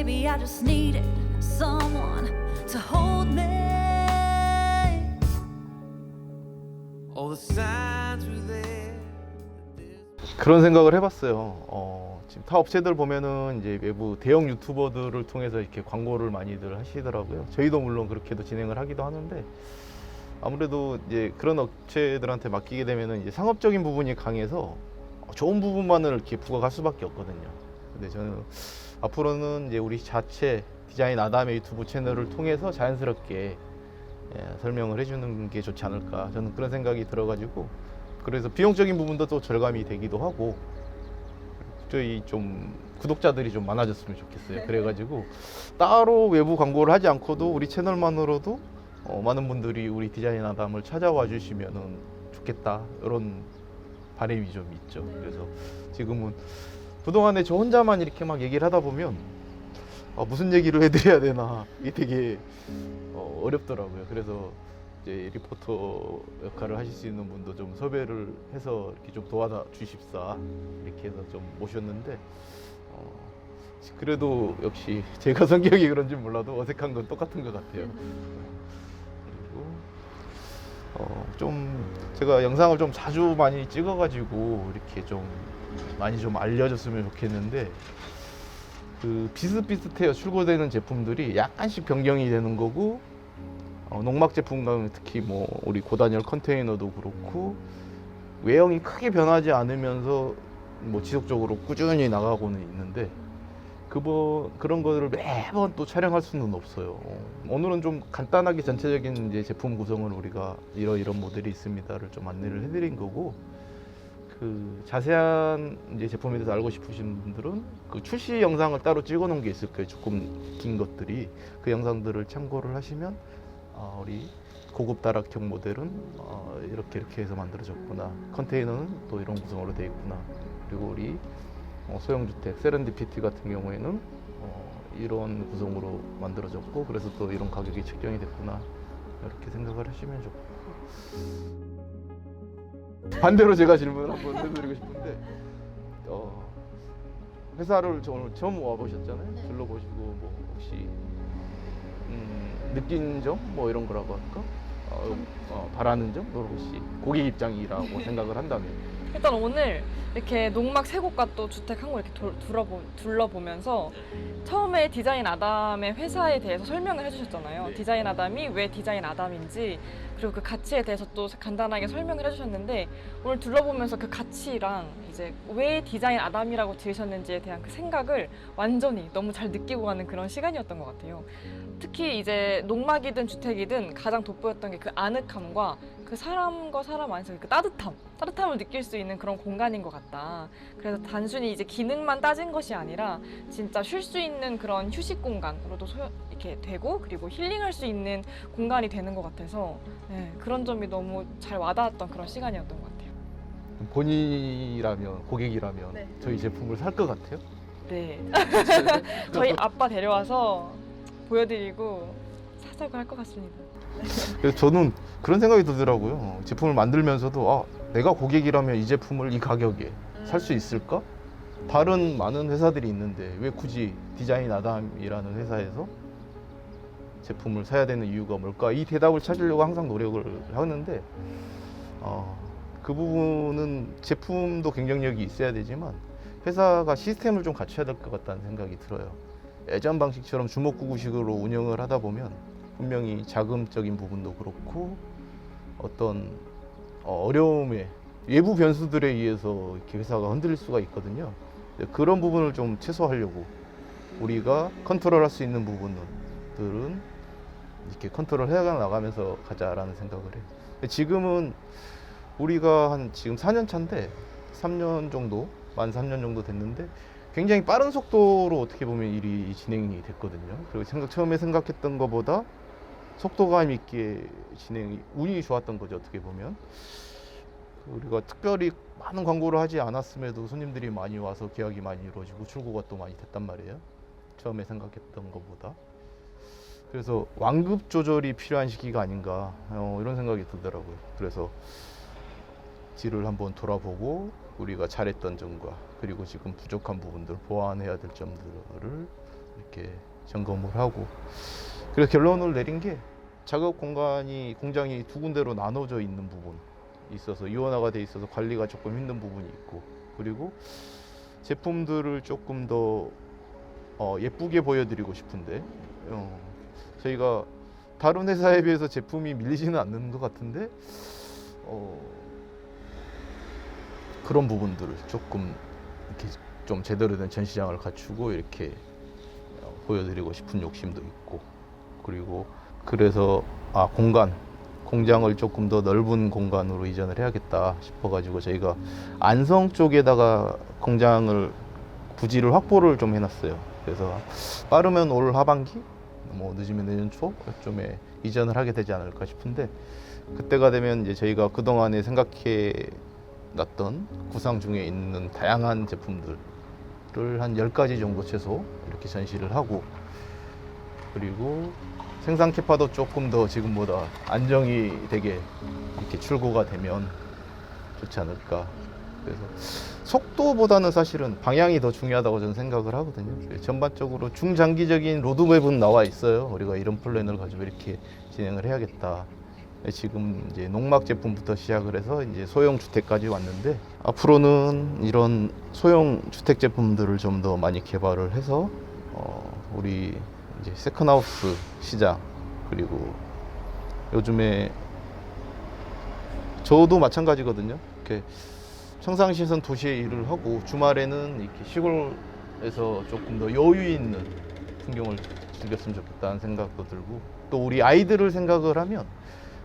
Maybe I just needed someone to hold me. All the signs were there. 그런 생각을 해봤어요. 지금 타 업체들 보면은 이제 외부 대형 유튜버들을 통해서 이렇게 광고를 많이들 하시더라고요. 저희도 물론 그렇게도 진행을 하기도 하는데 아무래도 이제 그런 업체들한테 맡기게 되면은 이제 상업적인 부분이 강해서 좋은 부분만을 이렇게 부각할 수밖에 없거든요. 근데 저는 앞으로는 이제 우리 자체 디자인 아담의 유튜브 채널을 통해서 자연스럽게 설명을 해주는 게 좋지 않을까, 저는 그런 생각이 들어가지고, 그래서 비용적인 부분도 또 절감이 되기도 하고, 저희 좀 구독자들이 좀 많아졌으면 좋겠어요. 그래가지고 따로 외부 광고를 하지 않고도 우리 채널만으로도 많은 분들이 우리 디자인 아담을 찾아와 주시면은 좋겠다, 이런 바람이 좀 있죠. 그래서 지금은 그동안에 저 혼자만 이렇게 막 얘기를 하다 보면 무슨 얘기를 해드려야 되나, 이게 되게 어렵더라고요. 그래서 이제 리포터 역할을 하실 수 있는 분도 좀 섭외를 해서 이렇게 좀 도와다 주십사, 이렇게 해서 좀 모셨는데, 그래도 역시 제가 성격이 그런지 몰라도 어색한 건 똑같은 것 같아요. 그리고 좀 제가 영상을 좀 자주 많이 찍어가지고 이렇게 좀 많이 좀 알려졌으면 좋겠는데, 그 비슷비슷해요. 출고되는 제품들이 약간씩 변경이 되는 거고, 농막 제품 같은 특히 뭐 우리 고단열 컨테이너도 그렇고 외형이 크게 변하지 않으면서 뭐 지속적으로 꾸준히 나가고는 있는데, 그런 거를 매번 또 촬영할 수는 없어요. 오늘은 좀 간단하게 전체적인 이제 제품 구성을 우리가 이런 모델이 있습니다를 좀 안내를 해드린 거고, 그 자세한 이제 제품에 대해서 알고 싶으신 분들은 그 출시 영상을 따로 찍어 놓은 게 있을 거예요. 조금 긴 것들이. 그 영상들을 참고를 하시면 우리 고급 다락형 모델은 이렇게 해서 만들어졌구나, 컨테이너는 또 이런 구성으로 되어 있구나, 그리고 우리 소형주택 세렌디피티 같은 경우에는 이런 구성으로 만들어졌고, 그래서 또 이런 가격이 책정이 됐구나, 이렇게 생각을 하시면 좋고. 반대로 제가 질문을 한번 해드리고 싶은데, 회사를 오늘 처음 와보셨잖아요. 둘러보시고 뭐 혹시 느낀 점 뭐 이런 거라고 할까? 바라는 점, 혹시 고객 입장이라고 생각을 한다면. 일단 오늘 이렇게 농막 세 곳과 또 주택 한 곳 이렇게 둘러보면서 처음에 디자인 아담의 회사에 대해서 설명을 해주셨잖아요. 네. 디자인 아담이 왜 디자인 아담인지, 그리고 그 가치에 대해서 또 간단하게 설명을 해주셨는데, 오늘 둘러보면서 그 가치랑 이제 왜 디자인 아담이라고 지으셨는지에 대한 그 생각을 완전히 너무 잘 느끼고 가는 그런 시간이었던 것 같아요. 특히 이제 농막이든 주택이든 가장 돋보였던 게 그 아늑함과 그 사람과 사람 안에서 그 따뜻함을 느낄 수 있는 그런 공간인 것 같다. 그래서 단순히 이제 기능만 따진 것이 아니라 진짜 쉴 수 있는 그런 휴식 공간으로도 이렇게 되고, 그리고 힐링할 수 있는 공간이 되는 것 같아서, 네, 그런 점이 너무 잘 와닿았던 그런 시간이었던 것 같아요. 본인이라면, 고객이라면 네. 저희 제품을 살 것 같아요? 네. 저희 아빠 데려와서 보여드리고 사자고 할 것 같습니다. 그래서 저는 그런 생각이 들더라고요. 제품을 만들면서도 내가 고객이라면 이 제품을 이 가격에 살 수 있을까? 다른 많은 회사들이 있는데 왜 굳이 디자인 아담이라는 회사에서 제품을 사야 되는 이유가 뭘까? 이 대답을 찾으려고 항상 노력을 하는데, 그 부분은 제품도 경쟁력이 있어야 되지만 회사가 시스템을 좀 갖춰야 될 것 같다는 생각이 들어요. 예전 방식처럼 주먹구구식으로 운영을 하다 보면 분명히 자금적인 부분도 그렇고 어떤 어려움에 외부 변수들에 의해서 이렇게 회사가 흔들릴 수가 있거든요. 그런 부분을 좀 최소화하려고 우리가 컨트롤할 수 있는 부분들은 이렇게 컨트롤 해 나가면서 가자라는 생각을 해요. 지금은 우리가 지금 4년 차인데 3년 정도, 만 3년 정도 됐는데 굉장히 빠른 속도로 어떻게 보면 일이 진행이 됐거든요. 그리고 처음에 생각했던 것보다 속도감 있게 운이 좋았던 거죠, 어떻게 보면. 우리가 특별히 많은 광고를 하지 않았음에도 손님들이 많이 와서 계약이 많이 이루어지고 출고가 또 많이 됐단 말이에요. 처음에 생각했던 것보다. 그래서 완급 조절이 필요한 시기가 아닌가, 이런 생각이 들더라고요. 그래서 뒤를 한번 돌아보고 우리가 잘했던 점과 그리고 지금 부족한 부분들, 보완해야 될 점들을 이렇게 점검을 하고, 그래서 결론을 내린 게 작업 공장이 두 군데로 나눠져 있는 부분이 있어서 이원화가 돼 있어서 관리가 조금 힘든 부분이 있고, 그리고 제품들을 조금 더 예쁘게 보여드리고 싶은데 저희가 다른 회사에 비해서 제품이 밀리지는 않는 것 같은데 그런 부분들을 조금 이렇게 좀 제대로 된 전시장을 갖추고 이렇게 보여드리고 싶은 욕심도 있고, 그리고 그래서 공장을 조금 더 넓은 공간으로 이전을 해야겠다 싶어가지고 저희가 안성 쪽에다가 공장을 부지를 확보를 좀 해놨어요. 그래서 빠르면 올 하반기, 뭐 늦으면 내년 초쯤에 이전을 하게 되지 않을까 싶은데, 그때가 되면 이제 저희가 그동안에 생각해 놨던 구상 중에 있는 다양한 제품들을 한 10가지 정도 최소 이렇게 전시를 하고, 그리고 생산 캐파도 조금 더 지금보다 안정이 되게 이렇게 출고가 되면 좋지 않을까. 그래서 속도보다는 사실은 방향이 더 중요하다고 저는 생각을 하거든요. 전반적으로 중장기적인 로드맵은 나와 있어요. 우리가 이런 플랜을 가지고 이렇게 진행을 해야겠다. 지금 이제 농막 제품부터 시작을 해서 이제 소형 주택까지 왔는데, 앞으로는 이런 소형 주택 제품들을 좀 더 많이 개발을 해서 우리 이제 세컨하우스 시장, 그리고 요즘에 저도 마찬가지거든요. 이렇게 평상시에선 도시에 일을 하고 주말에는 이렇게 시골에서 조금 더 여유 있는 풍경을 즐겼으면 좋겠다는 생각도 들고, 또 우리 아이들을 생각을 하면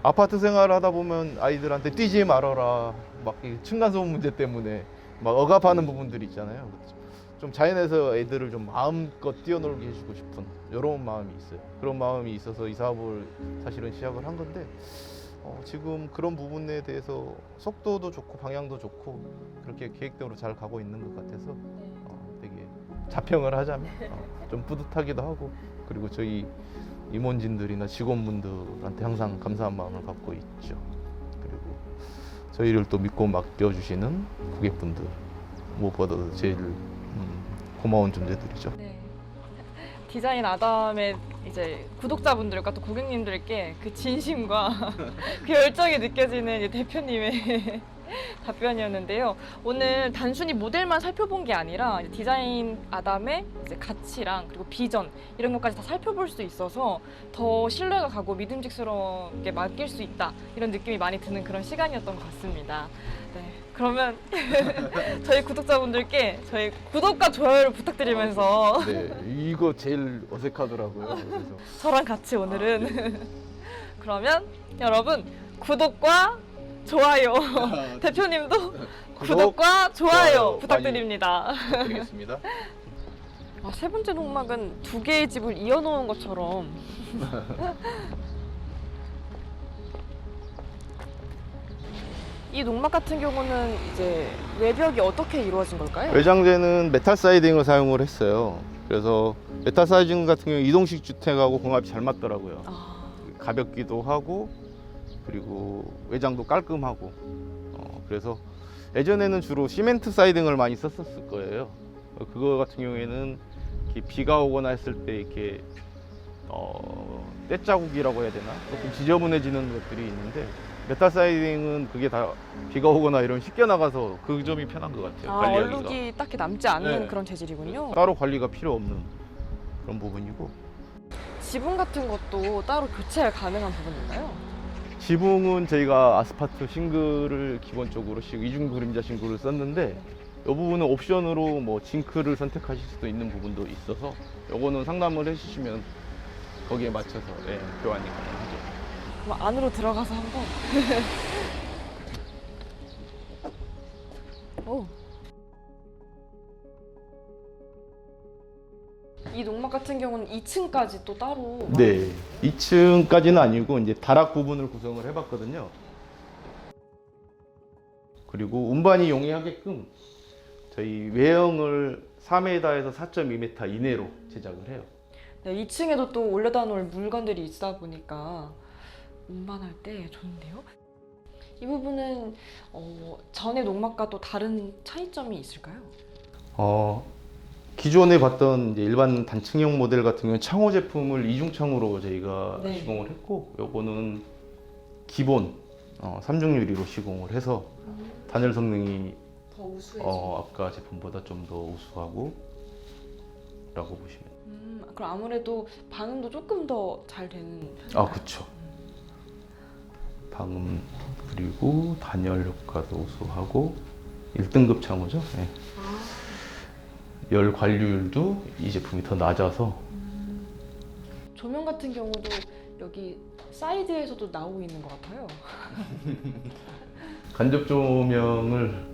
아파트 생활을 하다 보면 아이들한테 뛰지 말아라, 막 이 층간소음 문제 때문에 막 억압하는 부분들이 있잖아요. 좀 자연에서 애들을 좀 마음껏 뛰어놀게 해주고 싶은 이런 마음이 있어요. 그런 마음이 있어서 이 사업을 사실은 시작을 한 건데, 지금 그런 부분에 대해서 속도도 좋고 방향도 좋고 그렇게 계획대로 잘 가고 있는 것 같아서 되게 자평을 하자면 좀 뿌듯하기도 하고, 그리고 저희 임원진들이나 직원분들한테 항상 감사한 마음을 갖고 있죠. 그리고 저희를 또 믿고 맡겨주시는 고객분들, 무엇보다도 제일 고마운 존재들이죠. 네. 디자인 아담의 이제 구독자분들과 또 고객님들께 그 진심과 그 열정이 느껴지는 이제 대표님의 답변이었는데요. 오늘 단순히 모델만 살펴본 게 아니라 이제 디자인 아담의 이제 가치랑 그리고 비전 이런 것까지 다 살펴볼 수 있어서 더 신뢰가 가고 믿음직스럽게 맡길 수 있다, 이런 느낌이 많이 드는 그런 시간이었던 것 같습니다. 네, 그러면 저희 구독자분들께 저희 구독과 좋아요를 부탁드리면서 네, 이거 제일 어색하더라고요. 그래서 저랑 같이 오늘은 그러면 여러분 구독과 좋아요, 대표님도 구독과 좋아요 부탁드립니다. 부탁드리겠습니다. 세 번째 농막은 두 개의 집을 이어놓은 것처럼 이 농막 같은 경우는 이제 외벽이 어떻게 이루어진 걸까요? 외장재는 메탈 사이딩을 사용을 했어요. 그래서 메탈 사이딩 같은 경우 이동식 주택하고 궁합이 잘 맞더라고요. 가볍기도 하고 그리고 외장도 깔끔하고, 그래서 예전에는 주로 시멘트 사이딩을 많이 썼었을 거예요. 그거 같은 경우에는 이렇게 비가 오거나 했을 때 이렇게 때자국이라고 해야 되나, 조금 지저분해지는 것들이 있는데, 메탈 사이딩은 그게 다 비가 오거나 이러면 씻겨 나가서 그 점이 편한 것 같아요. 관리하기가. 얼룩이 딱히 남지 않는 네. 그런 재질이군요. 따로 관리가 필요 없는 그런 부분이고, 지붕 같은 것도 따로 교체 가능한 부분인가요? 지붕은 저희가 아스파트 싱글을 기본적으로 이중 그림자 싱글을 썼는데, 이 부분은 옵션으로 뭐 징크를 선택하실 수도 있는 부분도 있어서 요거는 상담을 해주시면 거기에 맞춰서 교환이 가능하죠. 그럼 안으로 들어가서 한번. 오. 이 농막 같은 경우는 2층까지 또 따로. 네, 2층까지는 아니고 이제 다락 부분을 구성을 해봤거든요. 그리고 운반이 용이하게끔 저희 외형을 4m에서 4.2m 이내로 제작을 해요. 네, 2층에도 또 올려다 놓을 물건들이 있다 보니까 운반할 때 좋은데요? 이 부분은 전의 농막과 또 다른 차이점이 있을까요? 기존에 봤던 이제 일반 단층형 모델 같은 경우는 창호 제품을 이중창으로 저희가 네. 시공을 했고, 요거는 기본 3중 유리로 시공을 해서 단열 성능이 더 우수해지고. 아까 제품보다 좀 더 우수하고 라고 보시면. 그럼 아무래도 방음도 조금 더 잘 되는. 그쵸. 방음 그리고 단열 효과도 우수하고 1등급 창호죠. 네. 열 관리율도 이 제품이 더 낮아서. 조명 같은 경우도 여기 사이드에서도 나오고 있는 것 같아요. 간접 조명을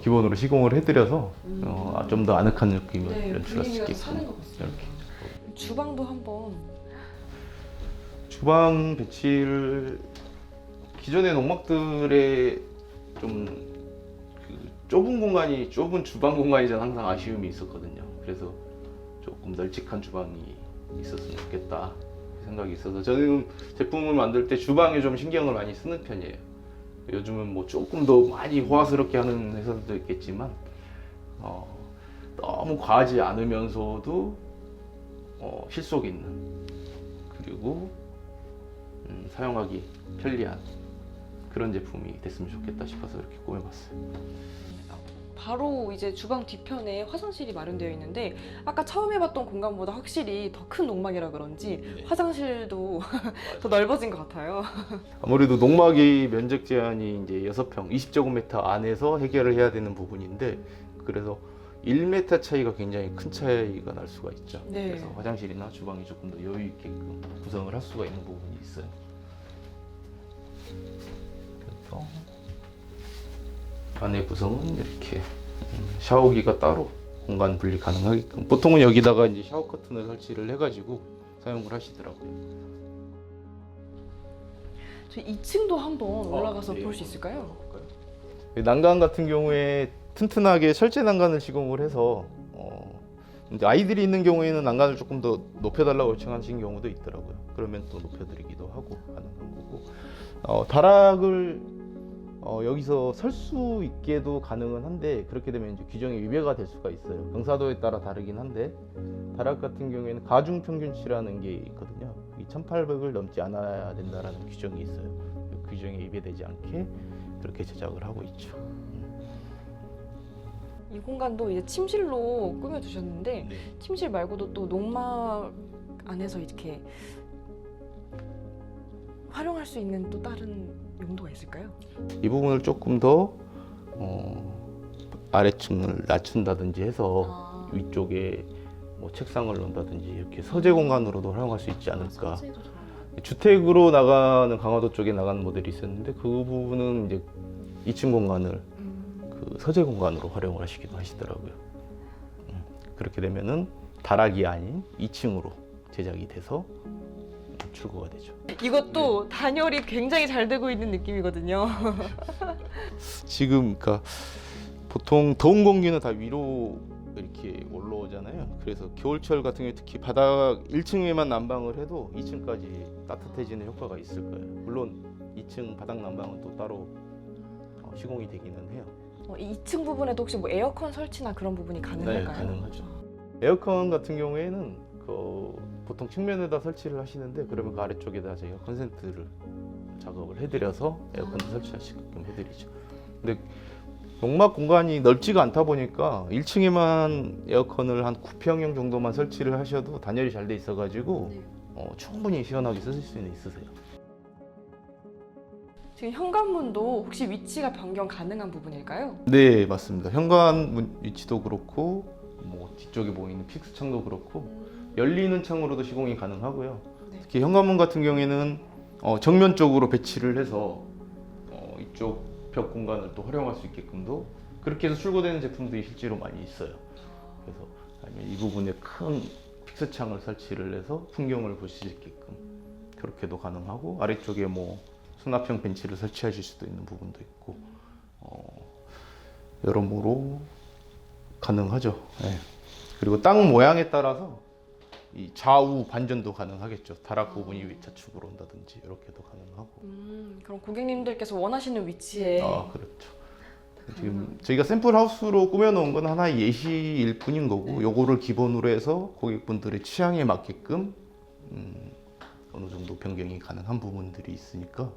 기본으로 시공을 해드려서 좀 더 아늑한 느낌을 네, 연출할 수 분위기가 더 있게끔 사는 것 같습니다. 이렇게. 주방도 한번. 주방 배치를 기존의 농막들의 좀 좁은 공간이, 좁은 주방 공간이 저는 항상 아쉬움이 있었거든요. 그래서 조금 널찍한 주방이 있었으면 좋겠다 생각이 있어서 저는 제품을 만들 때 주방에 좀 신경을 많이 쓰는 편이에요. 요즘은 뭐 조금 더 많이 호화스럽게 하는 회사들도 있겠지만 너무 과하지 않으면서도 실속 있는, 그리고 사용하기 편리한 그런 제품이 됐으면 좋겠다 싶어서 이렇게 꾸며봤어요. 바로 이제 주방 뒤편에 화장실이 마련되어 있는데 아까 처음 해봤던 공간보다 확실히 더 큰 농막이라 그런지 화장실도 더 넓어진 것 같아요. 아무래도 농막이 면적 제한이 이제 6평 20제곱미터 안에서 해결을 해야 되는 부분인데, 그래서 1m 차이가 굉장히 큰 차이가 날 수가 있죠. 네. 그래서 화장실이나 주방이 조금 더 여유 있게끔 구성을 할 수가 있는 부분이 있어요. 그래서 안에 구성은 이렇게 샤워기가 따로 공간 분리 가능하게끔, 보통은 여기다가 이제 샤워 커튼을 설치를 해가지고 사용을 하시더라고요. 저희 2층도 한번 올라가서 네. 볼 수 있을까요? 난간 같은 경우에 튼튼하게 철제 난간을 시공을 해서 이제 아이들이 있는 경우에는 난간을 조금 더 높여달라고 요청하시는 경우도 있더라고요. 그러면 또 높여드리기도 하고 가능한 거고, 다락을 여기서 설 수 있게도 가능은 한데, 그렇게 되면 이제 규정에 위배가 될 수가 있어요. 경사도에 따라 다르긴 한데, 다락 같은 경우에는 가중 평균치라는 게 있거든요. 이 1800을 넘지 않아야 된다라는 규정이 있어요. 그 규정에 위배되지 않게 그렇게 제작을 하고 있죠. 이 공간도 이제 침실로 꾸며주셨는데 침실 말고도 또 농막 안에서 이렇게 활용할 수 있는 또 다른 용도가 있을까요? 이 부분을 조금 더 아래층을 낮춘다든지 해서 위쪽에 뭐 책상을 놓는다든지 이렇게 서재 공간으로도 활용할 수 있지 않을까. 주택으로 나가는, 강화도 쪽에 나가는 모델이 있었는데 그 부분은 이제 2층 공간을 그 서재 공간으로 활용을 하시기도 하시더라고요. 그렇게 되면은 다락이 아닌 2층으로 제작이 돼서 출고가 되죠. 이것도 단열이 굉장히 잘 되고 있는 느낌이거든요. 지금 그러니까 보통 더운 공기는 다 위로 이렇게 올라오잖아요. 그래서 겨울철 같은 경우에 특히 바닥 1층에만 난방을 해도 2층까지 따뜻해지는 효과가 있을 거예요. 물론 2층 바닥 난방은 또 따로 시공이 되기는 해요. 2층 부분에도 혹시 뭐 에어컨 설치나 그런 부분이 가능할까요? 네, 가능하죠. 에어컨 같은 경우에는 보통 측면에다 설치를 하시는데, 그러면 그 아래쪽에다 저희가 컨센트를 작업을 해드려서 에어컨도 설치하시게끔 해드리죠. 근데 농막 공간이 넓지가 않다 보니까 1층에만 에어컨을 한 9평형 정도만 설치를 하셔도 단열이 잘 돼 있어가지고 충분히 시원하게 쓰실 수는 있으세요. 지금 현관문도 혹시 위치가 변경 가능한 부분일까요? 네, 맞습니다. 현관 위치도 그렇고 뭐 뒤쪽에 보이는 픽스 창도 그렇고 열리는 창으로도 시공이 가능하고요. 특히 현관문 같은 경우에는 정면 쪽으로 배치를 해서 이쪽 벽 공간을 또 활용할 수 있게끔도 그렇게 해서 출고되는 제품들이 실제로 많이 있어요. 그래서 아니면 이 부분에 큰 픽스 창을 설치를 해서 풍경을 볼 수 있게끔 그렇게도 가능하고, 아래쪽에 뭐 수납형 벤치를 설치하실 수도 있는 부분도 있고 여러모로 가능하죠. 네. 그리고 땅 모양에 따라서 이 좌우 반전도 가능하겠죠. 다락 부분이 좌측으로 온다든지 이렇게도 가능하고. 그럼 고객님들께서 원하시는 위치에 그렇죠. 지금 저희가 샘플 하우스로 꾸며놓은 건 하나의 예시일 뿐인 거고, 요거를 기본으로 해서 고객분들의 취향에 맞게끔 어느 정도 변경이 가능한 부분들이 있으니까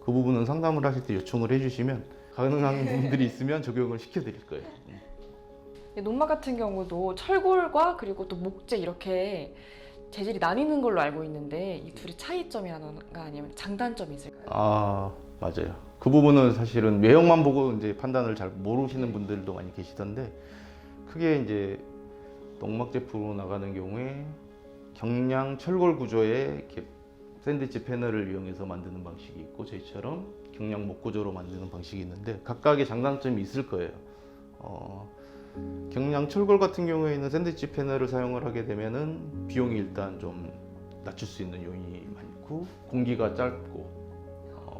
그 부분은 상담을 하실 때 요청을 해주시면 가능한 부분들이 있으면 적용을 시켜드릴 거예요. 논마 같은 경우도 철골과 그리고 또 목재 이렇게 재질이 나뉘는 걸로 알고 있는데 이 둘의 차이점이라던가 아니면 장단점이 있을까요? 아, 맞아요. 그 부분은 사실은 외형만 보고 이제 판단을 잘 모르시는 분들도 많이 계시던데, 크게 이제 농막 제품으로 나가는 경우에 경량 철골 구조의 이렇게 샌드위치 패널을 이용해서 만드는 방식이 있고, 저희처럼 경량 목 구조로 만드는 방식이 있는데 각각의 장단점이 있을 거예요. 경량 철골 같은 경우에는 샌드위치 패널을 사용을 하게 되면은 비용이 일단 좀 낮출 수 있는 요인이 많고, 공기가 짧고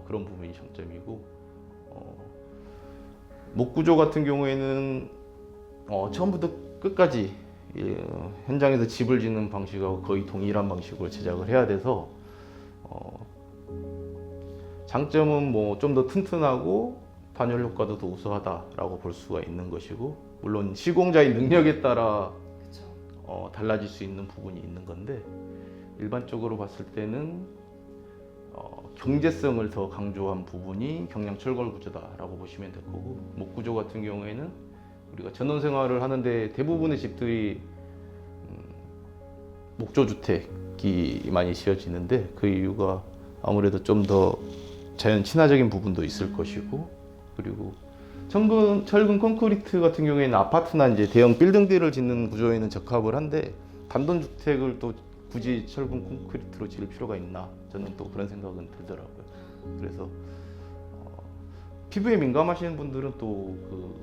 그런 부분이 장점이고, 목 구조 같은 경우에는 처음부터 끝까지 현장에서 집을 짓는 방식하고 거의 동일한 방식으로 제작을 해야 돼서 장점은 뭐 좀 더 튼튼하고 단열 효과도 더 우수하다라고 볼 수가 있는 것이고, 물론 시공자의 능력에 따라 달라질 수 있는 부분이 있는 건데, 일반적으로 봤을 때는 경제성을 더 강조한 부분이 경량 철골 구조다라고 보시면 될 거고, 목 구조 같은 경우에는 우리가 전원 생활을 하는데 대부분의 집들이 목조 주택이 많이 지어지는데, 그 이유가 아무래도 좀 더 자연 친화적인 부분도 있을 것이고, 그리고 철근 콘크리트 같은 경우에는 아파트나 이제 대형 빌딩들을 짓는 구조에는 적합을 한데, 단독 주택을 또 굳이 철근 콘크리트로 지을 필요가 있나, 저는 또 그런 생각은 들더라고요. 그래서 피부에 민감하신 분들은 또 그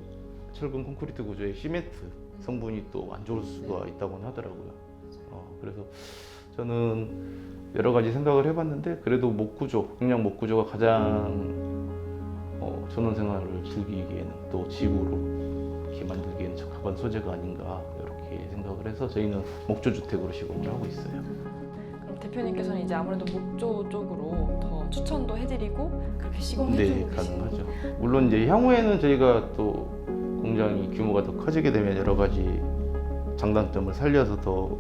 철근 콘크리트 구조의 시멘트 성분이 또 안 좋을 수가 있다고 하더라고요. 그래서 저는 여러 가지 생각을 해봤는데, 그래도 목 구조, 경량 목 구조가 가장 전원 생활을 즐기기에는 또 지구로 이렇게 만들기에는 적합한 소재가 아닌가, 이렇게 생각을 해서 저희는 목조 주택으로 시공을 하고 있어요. 그럼 대표님께서는 이제 아무래도 목조 쪽으로 더 추천도 해드리고 그렇게 시공해주고 네, 가능하죠. 물론 이제 향후에는 저희가 또 공장이 규모가 더 커지게 되면 여러 가지 장단점을 살려서 더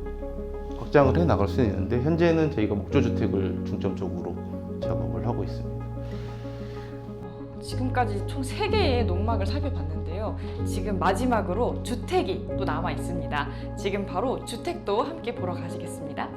확장을 해 나갈 수는 있는데, 현재는 저희가 목조 주택을 중점적으로 작업을 하고 있습니다. 지금까지 총 3개의 논막을 살펴봤는데요. 지금 마지막으로 주택이 또 남아 있습니다. 지금 바로 주택도 함께 보러 가시겠습니다.